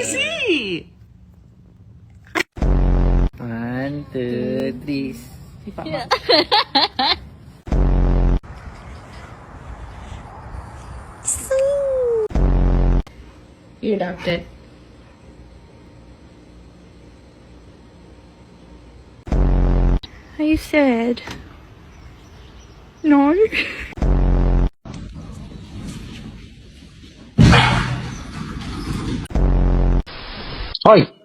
see. 1, 2, 3. Si Papa. Yeah. You adopted. I said no. Hoy!